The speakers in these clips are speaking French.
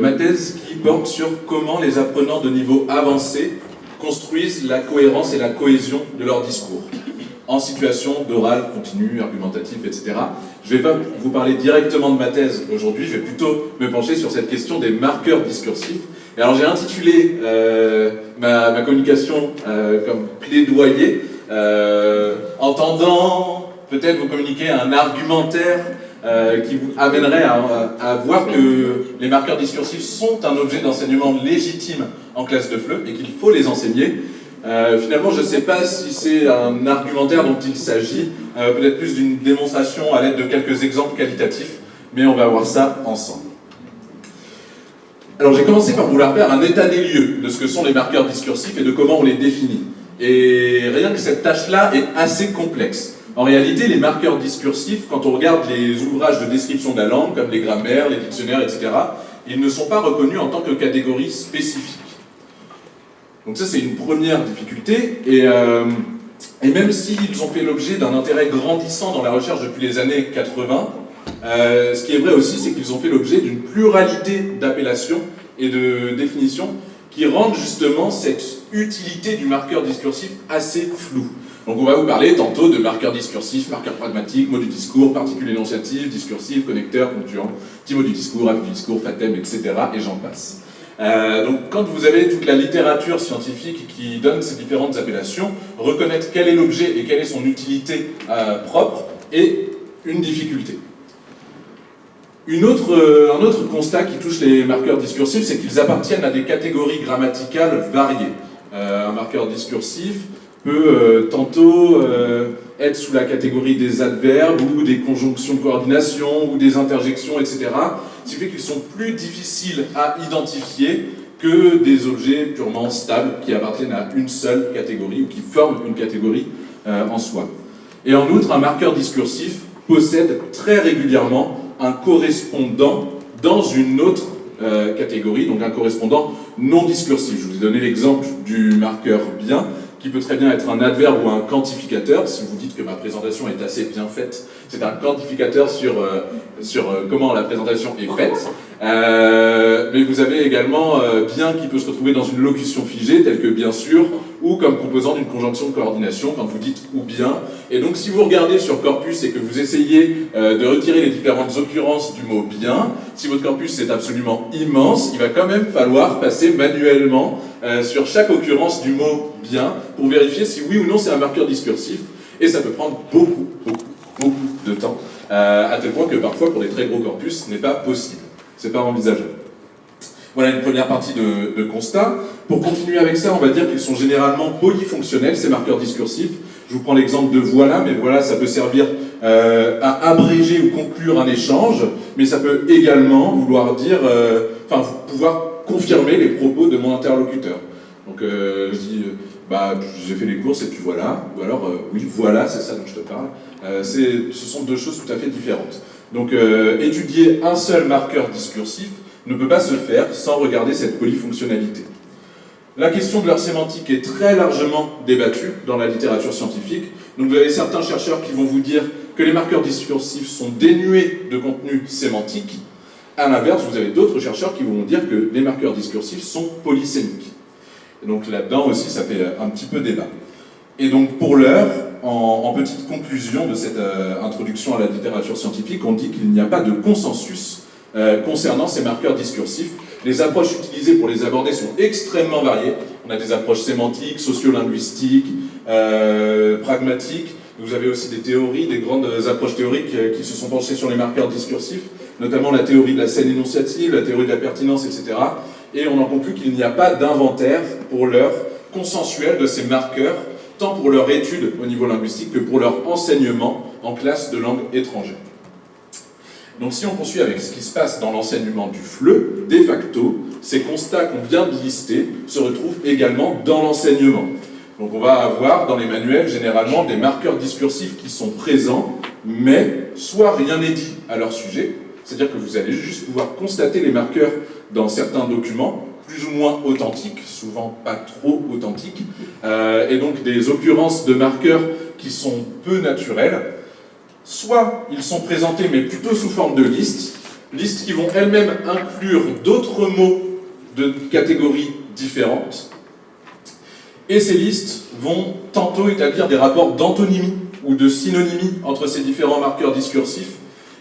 ma thèse qui porte sur comment les apprenants de niveau avancé construisent la cohérence et la cohésion de leur discours en situation d'oral, continu, argumentatif, etc. Je ne vais pas vous parler directement de ma thèse aujourd'hui, je vais plutôt me pencher sur cette question des marqueurs discursifs. Et alors j'ai intitulé ma communication comme plaidoyer, entendant peut-être vous communiquer un argumentaire qui vous amènerait à voir que les marqueurs discursifs sont un objet d'enseignement légitime en classe de FLE et qu'il faut les enseigner. Finalement, je ne sais pas si c'est un argumentaire dont il s'agit, peut-être plus d'une démonstration à l'aide de quelques exemples qualitatifs, mais on va voir ça ensemble. Alors j'ai commencé par vouloir faire un état des lieux de ce que sont les marqueurs discursifs et de comment on les définit. Et rien que cette tâche-là est assez complexe. En réalité, les marqueurs discursifs, quand on regarde les ouvrages de description de la langue, comme les grammaires, les dictionnaires, etc., ils ne sont pas reconnus en tant que catégorie spécifique. Donc ça, c'est une première difficulté, et même s'ils ont fait l'objet d'un intérêt grandissant dans la recherche depuis les années 80, ce qui est vrai aussi, c'est qu'ils ont fait l'objet d'une pluralité d'appellations et de définitions qui rendent justement cette utilité du marqueur discursif assez floue. Donc on va vous parler tantôt de marqueurs discursifs, marqueurs pragmatiques, mots du discours, particules énonciatives, discursifs, connecteurs, ponctuants, petits mots du discours, avis du discours, fathem, etc. et j'en passe. Donc quand vous avez toute la littérature scientifique qui donne ces différentes appellations, reconnaître quel est l'objet et quelle est son utilité propre est une difficulté. Un autre constat qui touche les marqueurs discursifs, c'est qu'ils appartiennent à des catégories grammaticales variées. Un marqueur discursif peut tantôt être sous la catégorie des adverbes ou des conjonctions de coordination ou des interjections, etc. Ce qui fait qu'ils sont plus difficiles à identifier que des objets purement stables qui appartiennent à une seule catégorie ou qui forment une catégorie en soi. Et en outre, un marqueur discursif possède très régulièrement un correspondant dans une autre catégorie, donc un correspondant non discursif. Je vous ai donné l'exemple du marqueur bien, qui peut très bien être un adverbe ou un quantificateur. Si vous dites que ma présentation est assez bien faite, c'est un quantificateur sur comment la présentation est faite. Mais vous avez également bien qui peut se retrouver dans une locution figée, telle que bien sûr, ou comme composant d'une conjonction de coordination, quand vous dites ou bien. Et donc si vous regardez sur corpus et que vous essayez de retirer les différentes occurrences du mot bien, si votre corpus est absolument immense, il va quand même falloir passer manuellement sur chaque occurrence du mot bien pour vérifier si oui ou non c'est un marqueur discursif. Et ça peut prendre beaucoup de temps, à tel point que parfois pour des très gros corpus, ce n'est pas possible. C'est pas envisageable. Voilà une première partie de constat. Pour continuer avec ça, on va dire qu'ils sont généralement polyfonctionnels, ces marqueurs discursifs. Je vous prends l'exemple de voilà, mais voilà, ça peut servir à abréger ou conclure un échange, mais ça peut également vouloir dire, pouvoir confirmer les propos de mon interlocuteur. Donc je dis, j'ai fait les courses et puis voilà, ou alors oui, voilà, c'est ça dont je te parle. Ce sont deux choses tout à fait différentes. Donc étudier un seul marqueur discursif ne peut pas se faire sans regarder cette polyfonctionnalité. La question de leur sémantique est très largement débattue dans la littérature scientifique. Donc vous avez certains chercheurs qui vont vous dire que les marqueurs discursifs sont dénués de contenu sémantique. À l'inverse, vous avez d'autres chercheurs qui vont vous dire que les marqueurs discursifs sont polysémiques. Et donc là-dedans aussi, ça fait un petit peu débat. Et donc pour l'heure, en petite conclusion de cette introduction à la littérature scientifique, on dit qu'il n'y a pas de consensus concernant ces marqueurs discursifs. Les approches utilisées pour les aborder sont extrêmement variées. On a des approches sémantiques, sociolinguistiques, pragmatiques. Vous avez aussi des théories, des grandes approches théoriques qui se sont penchées sur les marqueurs discursifs, notamment la théorie de la scène énonciative, la théorie de la pertinence, etc. Et on en conclut qu'il n'y a pas d'inventaire pour l'heure consensuel de ces marqueurs, tant pour leur étude au niveau linguistique que pour leur enseignement en classe de langue étrangère. Donc si on poursuit avec ce qui se passe dans l'enseignement du FLE, de facto, ces constats qu'on vient de lister se retrouvent également dans l'enseignement. Donc on va avoir dans les manuels généralement des marqueurs discursifs qui sont présents, mais soit rien n'est dit à leur sujet, c'est-à-dire que vous allez juste pouvoir constater les marqueurs dans certains documents, plus ou moins authentiques, souvent pas trop authentiques, et donc des occurrences de marqueurs qui sont peu naturelles. Soit ils sont présentés, mais plutôt sous forme de liste. listes qui vont elles-mêmes inclure d'autres mots de catégories différentes. Et ces listes vont tantôt établir des rapports d'antonymie ou de synonymie entre ces différents marqueurs discursifs,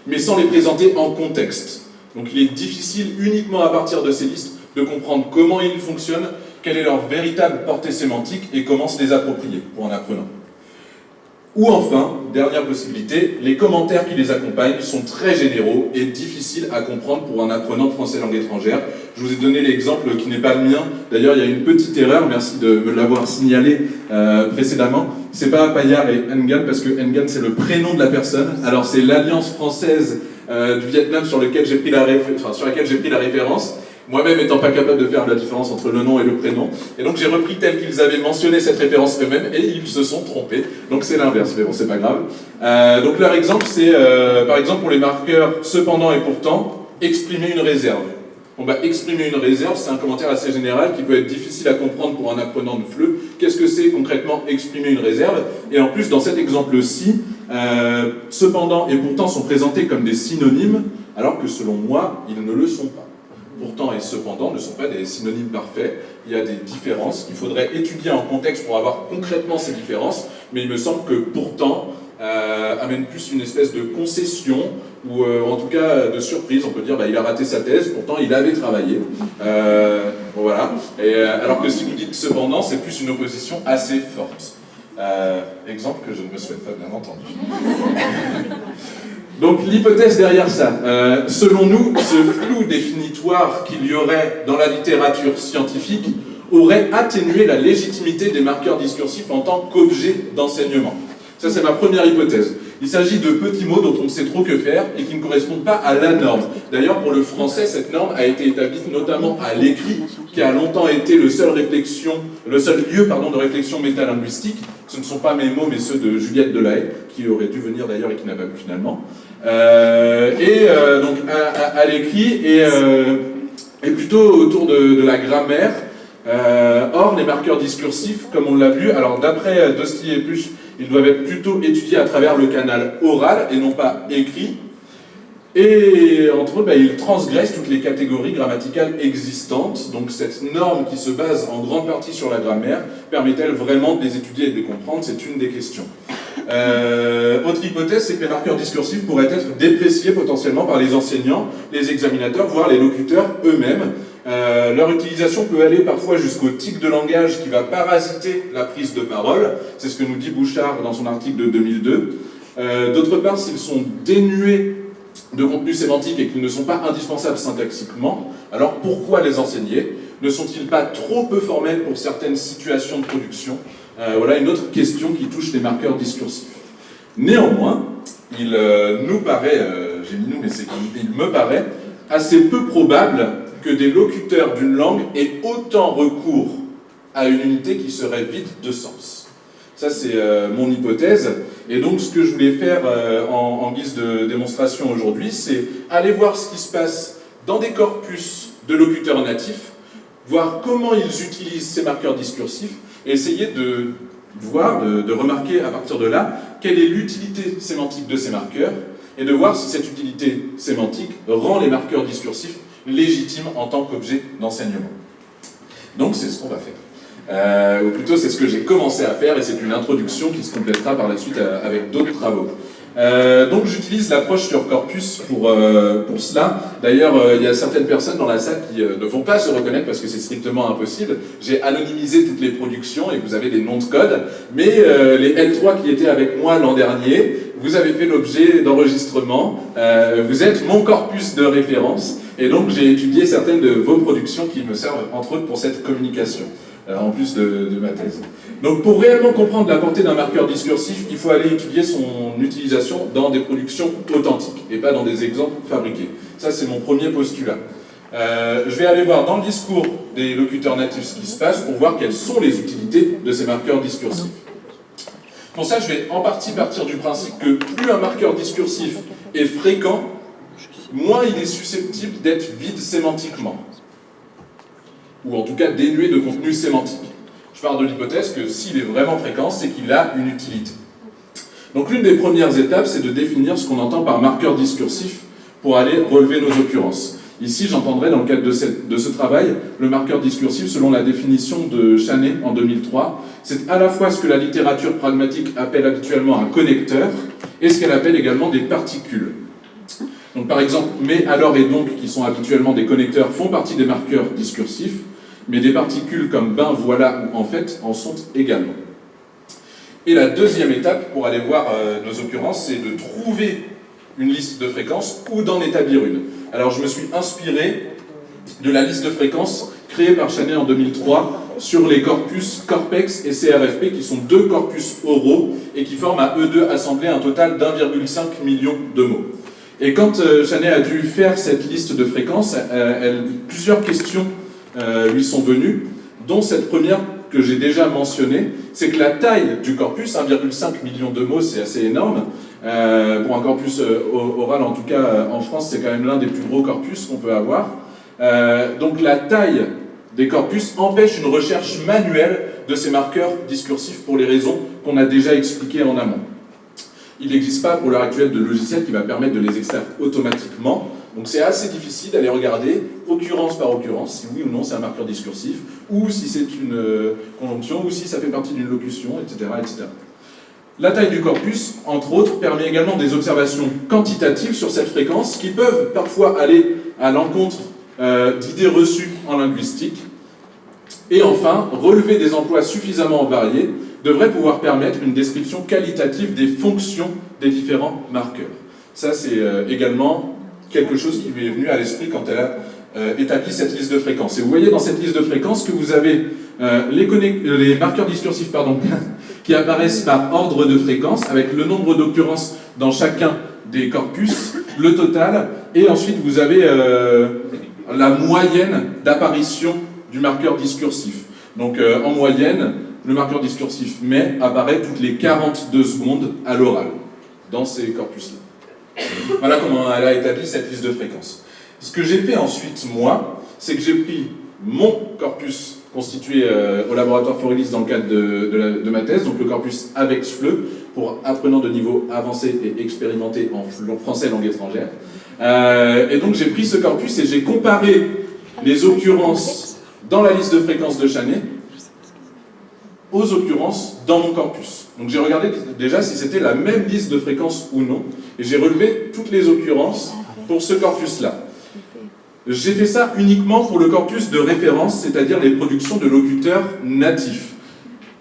mais sans les présenter en contexte. Donc il est difficile, uniquement à partir de ces listes, de comprendre comment ils fonctionnent, quelle est leur véritable portée sémantique et comment se les approprier pour un apprenant. Ou enfin, dernière possibilité, les commentaires qui les accompagnent sont très généraux et difficiles à comprendre pour un apprenant de français langue étrangère. Je vous ai donné l'exemple qui n'est pas le mien. D'ailleurs, il y a une petite erreur, merci de me l'avoir signalé précédemment. C'est pas Payar et Ngan, parce que Ngan c'est le prénom de la personne. Alors c'est l'Alliance française du Vietnam sur laquelle j'ai pris la référence. Moi-même étant pas capable de faire la différence entre le nom et le prénom. Et donc j'ai repris tel qu'ils avaient mentionné cette référence eux-mêmes et ils se sont trompés. Donc c'est l'inverse, mais bon, c'est pas grave. Donc leur exemple, c'est par exemple pour les marqueurs cependant et pourtant, exprimer une réserve. Bon, bah, exprimer une réserve, c'est un commentaire assez général qui peut être difficile à comprendre pour un apprenant de FLE. Qu'est-ce que c'est concrètement exprimer une réserve? Et en plus, dans cet exemple-ci, cependant et pourtant sont présentés comme des synonymes, alors que selon moi, ils ne le sont pas. Pourtant et cependant ne sont pas des synonymes parfaits. Il y a des différences qu'il faudrait étudier en contexte pour avoir concrètement ces différences, mais il me semble que pourtant amène plus une espèce de concession ou en tout cas de surprise. On peut dire il a raté sa thèse, pourtant il avait travaillé. Voilà. Et, alors que si vous dites cependant, c'est plus une opposition assez forte. Exemple que je ne me souhaite pas, bien entendu. Donc l'hypothèse derrière ça, selon nous, ce flou définitoire qu'il y aurait dans la littérature scientifique aurait atténué la légitimité des marqueurs discursifs en tant qu'objet d'enseignement. Ça, c'est ma première hypothèse. Il s'agit de petits mots dont on ne sait trop que faire et qui ne correspondent pas à la norme. D'ailleurs, pour le français, cette norme a été établie notamment à l'écrit, qui a longtemps été le seul lieu de réflexion métalinguistique. Ce ne sont pas mes mots, mais ceux de Juliette Delahaye, qui aurait dû venir d'ailleurs et qui n'a pas pu finalement. Donc à l'écrit et plutôt autour de la grammaire. Or, les marqueurs discursifs, comme on l'a vu, alors d'après Dosti et Pusch, ils doivent être plutôt étudiés à travers le canal oral et non pas écrit. Et entre eux, ils transgressent toutes les catégories grammaticales existantes. Donc cette norme qui se base en grande partie sur la grammaire, permet-elle vraiment de les étudier et de les comprendre? C'est une des questions. Autre hypothèse, c'est que les marqueurs discursifs pourraient être dépréciés potentiellement par les enseignants, les examinateurs, voire les locuteurs eux-mêmes. Leur utilisation peut aller parfois jusqu'au tic de langage qui va parasiter la prise de parole. C'est ce que nous dit Bouchard dans son article de 2002. D'autre part, s'ils sont dénués de contenu sémantique et qu'ils ne sont pas indispensables syntaxiquement, alors pourquoi les enseigner? Ne sont-ils pas trop peu formels pour certaines situations de production? Voilà une autre question qui touche les marqueurs discursifs. Néanmoins, il nous paraît, j'ai mis nous, mais il me paraît assez peu probable que des locuteurs d'une langue aient autant recours à une unité qui serait vide de sens. Ça, c'est mon hypothèse. Et donc, ce que je voulais faire en guise de démonstration aujourd'hui, c'est aller voir ce qui se passe dans des corpus de locuteurs natifs, voir comment ils utilisent ces marqueurs discursifs, et essayer de voir, de remarquer à partir de là, quelle est l'utilité sémantique de ces marqueurs, et de voir si cette utilité sémantique rend les marqueurs discursifs légitimes en tant qu'objet d'enseignement. Donc, c'est ce qu'on va faire. Ou plutôt c'est ce que j'ai commencé à faire et c'est une introduction qui se complétera par la suite avec d'autres travaux. Donc j'utilise l'approche sur corpus pour cela. D'ailleurs, il y a certaines personnes dans la salle qui ne vont pas se reconnaître parce que c'est strictement impossible. J'ai anonymisé toutes les productions et vous avez des noms de code, mais les L3 qui étaient avec moi l'an dernier, vous avez fait l'objet d'enregistrements, vous êtes mon corpus de référence et donc j'ai étudié certaines de vos productions qui me servent entre autres pour cette communication. En plus de ma thèse. Donc pour réellement comprendre la portée d'un marqueur discursif, il faut aller étudier son utilisation dans des productions authentiques et pas dans des exemples fabriqués. Ça c'est mon premier postulat. Je vais aller voir dans le discours des locuteurs natifs ce qui se passe pour voir quelles sont les utilités de ces marqueurs discursifs. Pour ça, je vais en partie partir du principe que plus un marqueur discursif est fréquent, moins il est susceptible d'être vide sémantiquement, ou en tout cas dénué de contenu sémantique. Je pars de l'hypothèse que s'il est vraiment fréquent, c'est qu'il a une utilité. Donc l'une des premières étapes, c'est de définir ce qu'on entend par marqueur discursif pour aller relever nos occurrences. Ici, j'entendrai dans le cadre de ce travail le marqueur discursif selon la définition de Chanet en 2003. C'est à la fois ce que la littérature pragmatique appelle habituellement un connecteur et ce qu'elle appelle également des particules. Donc par exemple, mais, alors et donc, qui sont habituellement des connecteurs, font partie des marqueurs discursifs, mais des particules comme ben, voilà ou en fait en sont également. Et la deuxième étape pour aller voir nos occurrences, c'est de trouver une liste de fréquences ou d'en établir une. Alors je me suis inspiré de la liste de fréquences créée par Chanet en 2003 sur les corpus Corpex et CRFP, qui sont deux corpus oraux et qui forment à eux deux assemblés un total d'1,5 million de mots. Et quand Chanet a dû faire cette liste de fréquences, plusieurs questions lui sont venues, dont cette première que j'ai déjà mentionnée, c'est que la taille du corpus, 1,5 million de mots, c'est assez énorme. Pour un corpus oral, en tout cas en France, c'est quand même l'un des plus gros corpus qu'on peut avoir. Donc la taille des corpus empêche une recherche manuelle de ces marqueurs discursifs pour les raisons qu'on a déjà expliquées en amont. Il n'existe pas pour l'heure actuelle de logiciel qui va permettre de les extraire automatiquement. Donc c'est assez difficile d'aller regarder occurrence par occurrence, si oui ou non c'est un marqueur discursif, ou si c'est une conjonction, ou si ça fait partie d'une locution, etc., etc. La taille du corpus, entre autres, permet également des observations quantitatives sur cette fréquence qui peuvent parfois aller à l'encontre d'idées reçues en linguistique. Et enfin, relever des emplois suffisamment variés devrait pouvoir permettre une description qualitative des fonctions des différents marqueurs. Ça, c'est également quelque chose qui lui est venu à l'esprit quand elle a établi cette liste de fréquences. Et vous voyez dans cette liste de fréquences que vous avez les marqueurs discursifs qui apparaissent par ordre de fréquence, avec le nombre d'occurrences dans chacun des corpus, le total, et ensuite vous avez la moyenne d'apparition du marqueur discursif. Donc en moyenne, le marqueur discursif mais apparaît toutes les 42 secondes à l'oral, dans ces corpus-là. Voilà comment elle a établi cette liste de fréquences. Ce que j'ai fait ensuite, moi, c'est que j'ai pris mon corpus constitué au laboratoire Faurelis dans le cadre de ma thèse, donc le corpus AVEX-FLE, pour apprenants de niveau avancé et expérimenté en français langue étrangère. Et donc j'ai pris ce corpus et j'ai comparé les occurrences dans la liste de fréquences de Chanet aux occurrences dans mon corpus. Donc j'ai regardé déjà si c'était la même liste de fréquences ou non, et j'ai relevé toutes les occurrences pour ce corpus-là. J'ai fait ça uniquement pour le corpus de référence, c'est-à-dire les productions de locuteurs natifs.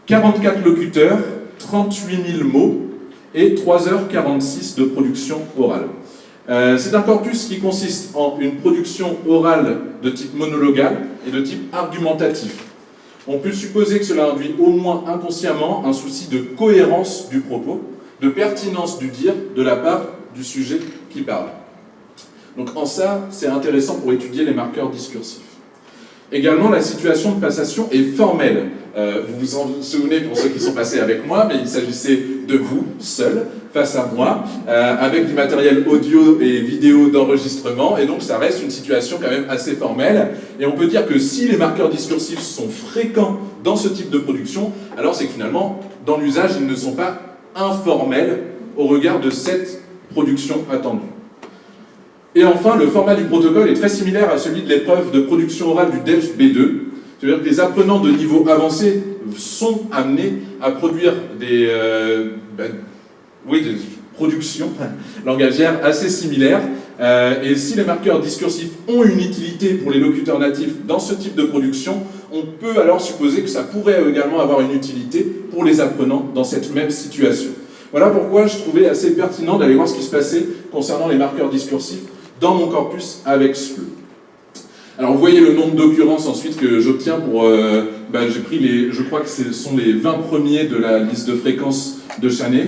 44 locuteurs, 38 000 mots et 3h46 de production orale. C'est un corpus qui consiste en une production orale de type monologal et de type argumentatif. On peut supposer que cela induit au moins inconsciemment un souci de cohérence du propos, de pertinence du dire de la part du sujet qui parle. Donc en ça, c'est intéressant pour étudier les marqueurs discursifs. Également, la situation de passation est formelle. Vous vous en souvenez pour ceux qui sont passés avec moi, mais il s'agissait de vous, seul, face à moi, avec du matériel audio et vidéo d'enregistrement, et donc ça reste une situation quand même assez formelle. Et on peut dire que si les marqueurs discursifs sont fréquents dans ce type de production, alors c'est que finalement, dans l'usage, ils ne sont pas informels au regard de cette production attendue. Et enfin, le format du protocole est très similaire à celui de l'épreuve de production orale du DELF B2. C'est-à-dire que les apprenants de niveau avancé sont amenés à produire des productions langagières assez similaires. Et si les marqueurs discursifs ont une utilité pour les locuteurs natifs dans ce type de production, on peut alors supposer que ça pourrait également avoir une utilité pour les apprenants dans cette même situation. Voilà pourquoi je trouvais assez pertinent d'aller voir ce qui se passait concernant les marqueurs discursifs dans mon corpus avec FLE. Alors vous voyez le nombre d'occurrences ensuite que j'obtiens pour... j'ai pris je crois que ce sont les 20 premiers de la liste de fréquences de Chanet,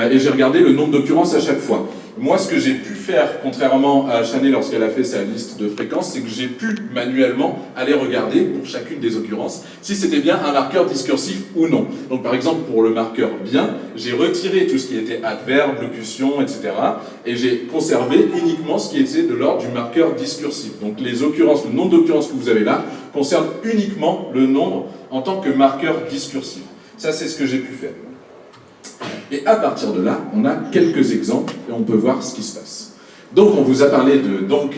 et j'ai regardé le nombre d'occurrences à chaque fois. Moi, ce que j'ai pu faire, contrairement à Chanet lorsqu'elle a fait sa liste de fréquences, c'est que j'ai pu manuellement aller regarder pour chacune des occurrences si c'était bien un marqueur discursif ou non. Donc par exemple, pour le marqueur bien, j'ai retiré tout ce qui était adverbe, locution, etc. et j'ai conservé uniquement ce qui était de l'ordre du marqueur discursif. Donc les occurrences, le nombre d'occurrences que vous avez là, concerne uniquement le nombre en tant que marqueur discursif. Ça, c'est ce que j'ai pu faire. Et à partir de là, on a quelques exemples et on peut voir ce qui se passe. Donc on vous a parlé de donc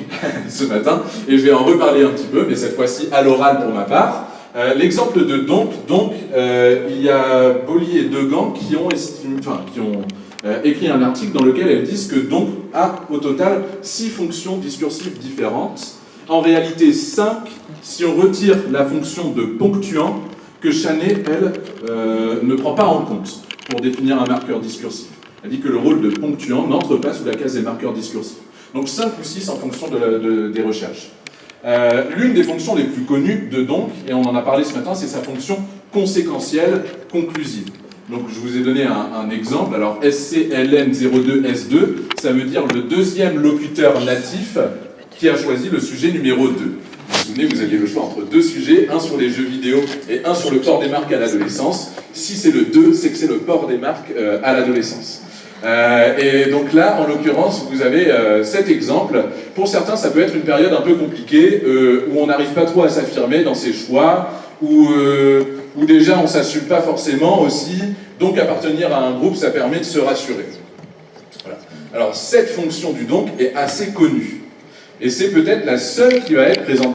ce matin, et je vais en reparler un petit peu, mais cette fois-ci à l'oral pour ma part. L'exemple de donc, il y a Boly et Degan qui ont écrit un article dans lequel elles disent que donc a au total 6 fonctions discursives différentes. En réalité 5 si on retire la fonction de ponctuant que Chanet, elle, ne prend pas en compte pour définir un marqueur discursif. Elle dit que le rôle de ponctuant n'entre pas sous la case des marqueurs discursifs. Donc 5 ou 6 en fonction des recherches. L'une des fonctions les plus connues de donc, et on en a parlé ce matin, c'est sa fonction conséquentielle conclusive. Donc je vous ai donné un exemple. Alors SCLN02S2, ça veut dire le deuxième locuteur natif qui a choisi le sujet numéro 2. Vous vous souvenez, vous aviez le choix entre 2 sujets, un sur les jeux vidéo et un sur le port des marques à l'adolescence. Si c'est le 2, c'est que c'est le port des marques à l'adolescence. Et donc là, en l'occurrence, vous avez cet exemple. Pour certains, ça peut être une période un peu compliquée, où on n'arrive pas trop à s'affirmer dans ses choix, où déjà on ne s'assume pas forcément aussi, donc appartenir à un groupe, ça permet de se rassurer. Voilà. Alors cette fonction du donc est assez connue, et c'est peut-être la seule qui va être présentée